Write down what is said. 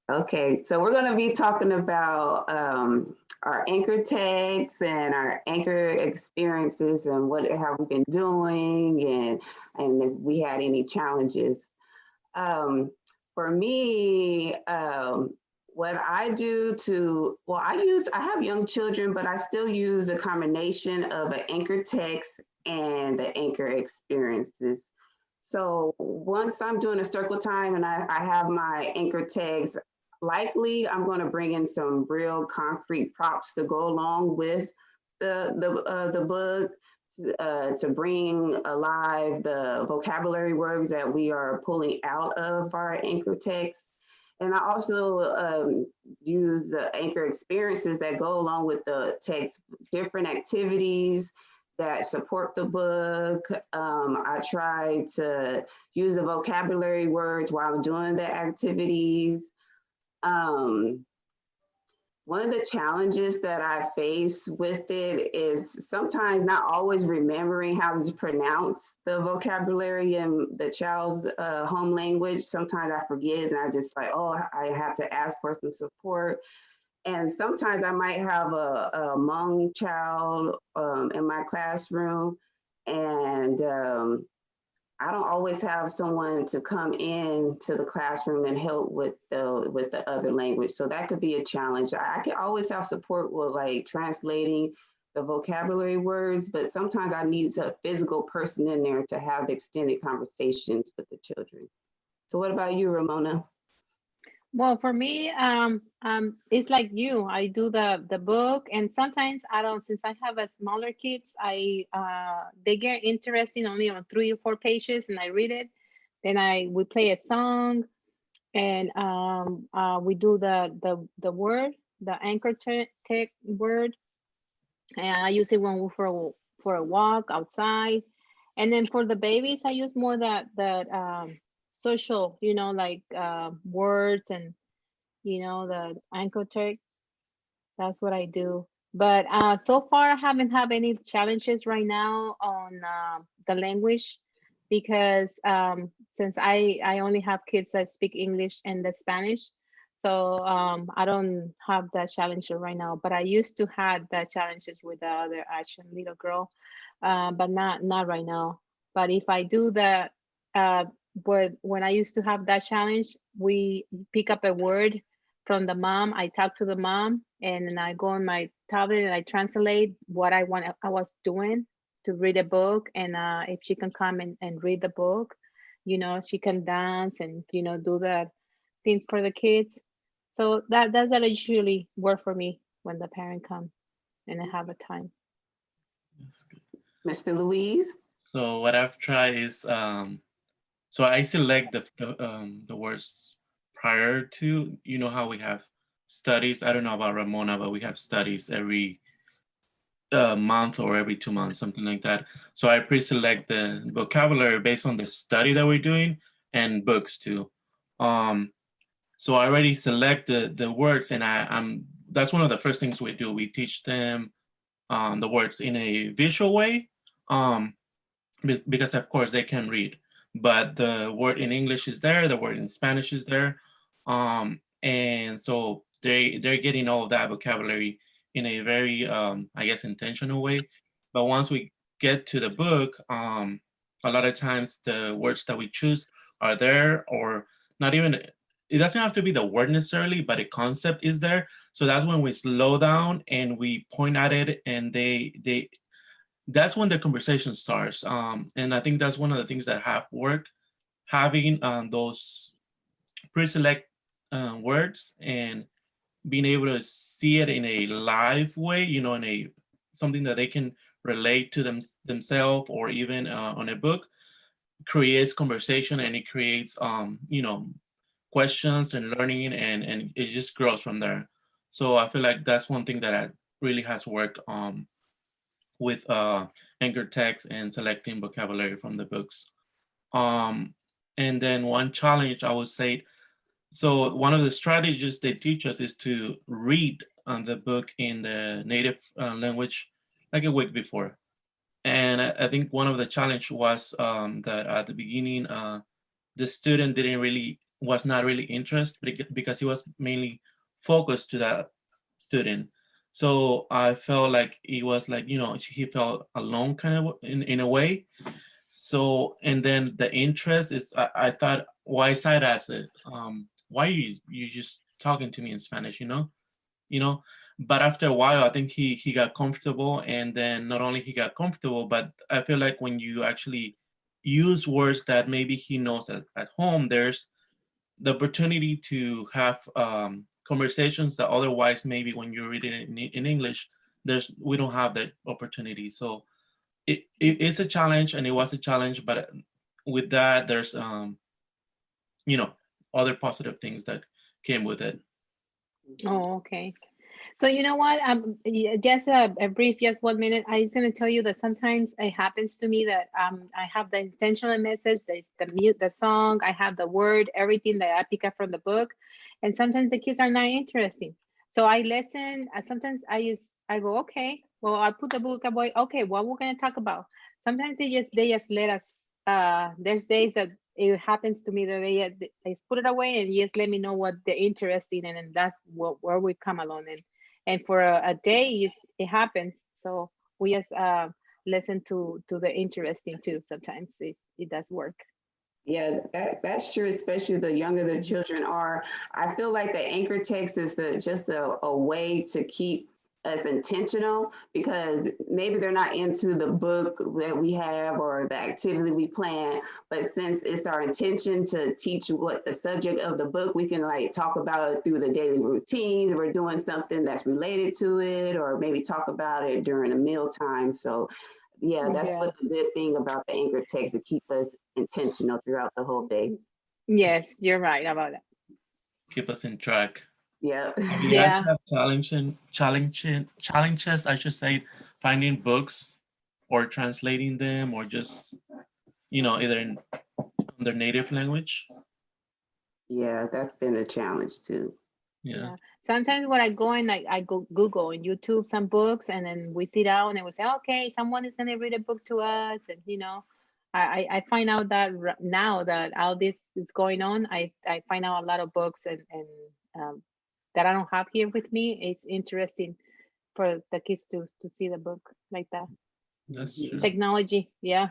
Okay, so we're going to be talking about our anchor tags and our anchor experiences and what have we been doing and if we had any challenges. Um, for me, what I do to well, I have young children, but I still use a combination of an anchor text and the anchor experiences. So once I'm doing a circle time and I have my anchor tags, likely I'm going to bring in some real concrete props to go along with the book to bring alive the vocabulary words that we are pulling out of our anchor text. And I also use the anchor experiences that go along with the text, different activities that support the book. I try to use the vocabulary words while I'm doing the activities. Um, One of the challenges that I face with it is sometimes not always remembering how to pronounce the vocabulary in the child's home language. Sometimes I forget and I just like, oh, I have to ask for some support. And sometimes I might have a Hmong child in my classroom, and I don't always have someone to come in to the classroom and help with the other language. So that could be a challenge. I can always have support with like translating the vocabulary words, but sometimes I need a physical person in there to have extended conversations with the children. So what about you, Ramona? Well, for me, it's like you. I do the book, and sometimes I don't. Since I have a smaller kids, I they get interesting only on 3 or 4 pages, and I read it. Then I we play a song, and we do the word, the anchor tech word, and I use it when we for a walk outside. And then for the babies, I use more that social, like words and the anchor tech. That's what I do. But so far, I haven't had any challenges right now on the language because since I only have kids that speak English and the Spanish, so I don't have that challenge right now. But I used to have that challenges with the other Asian little girl, but not right now. But if I do the word when I used to have that challenge, we pick up a word from the mom. I talk to the mom and then I go on my tablet and I translate what I was doing to read a book. And if she can come and read the book, she can dance and, do the things for the kids. So that's that usually work for me when the parent come and I have a time. That's good. Mr. Louise? So what I've tried is so I select the words prior to, how we have studies. I don't know about Ramona, but we have studies every month or every 2 months, something like that. So I pre-select the vocabulary based on the study that we're doing and books too. Um, so I already select the words, and I'm that's one of the first things we do. We teach them the words in a visual way, um, because of course they can read, but the word in English is there, the word in Spanish is there, and so they're getting all of that vocabulary in a very I guess intentional way. But once we get to the book, a lot of times the words that we choose are there, or not even. It doesn't have to be the word necessarily, but a concept is there. So that's when we slow down and we point at it, and they that's when the conversation starts. And I think that's one of the things that have worked, having those pre-select words and being able to see it in a live way, in a something that they can relate to themselves, or even on a book, creates conversation, and it creates questions and learning, and it just grows from there. So I feel like that's one thing that really has worked with anchor text and selecting vocabulary from the books. Um, and then one challenge I would say, so one of the strategies they teach us is to read the book in the native language like a week before. And I think one of the challenge was that at the beginning, the student didn't really was not really interested because he was mainly focused to that student. So I felt like he was like, he felt alone kind of in a way. So, and then the interest is, I thought, why side as it? Why you just talking to me in Spanish, you know? But after a while, I think he got comfortable, and then not only he got comfortable, but I feel like when you actually use words that maybe he knows at home, there's the opportunity to have conversations that otherwise maybe when you're reading it in English, we don't have that opportunity. So it's a challenge, and it was a challenge, but with that, there's you know other positive things that came with it. Oh, okay. So you know what? Just a brief, just 1 minute. I was going to tell you that sometimes it happens to me that I have the intentional message, there's the song, I have the word, everything that I pick up from the book, and sometimes the kids are not interesting. So I listen. Sometimes I go, okay, well, I put the book away. Okay, what we're going to talk about? Sometimes they just let us. There's days that it happens to me that they just put it away and just let me know what they're interested in, and that's where we come along. And for a day it happens, so we just listen to the interesting too. Sometimes it does work. Yeah, that's true, especially the younger the children are. I feel like the anchor text is just a way to keep us intentional, because maybe they're not into the book that we have or the activity we plan, but since it's our intention to teach what the subject of the book, we can like talk about it through the daily routines. We're doing something that's related to it, or maybe talk about it during a meal time. So yeah, that's Yeah. what the good thing about the anchor text, to keep us intentional throughout the whole day. Yes, you're right about that. Keep us in track. Yeah. Have you guys Yeah. have challenges, I should say, finding books or translating them, or just either in their native language? Yeah, that's been a challenge too. Yeah. Yeah. Sometimes when I go and I go Google and YouTube some books, and then we sit down and we say, okay, someone is gonna read a book to us, and I find out that now that all this is going on, I find out a lot of books and that I don't have here with me. It's interesting for the kids to see the book like that. That's true. Technology, yeah.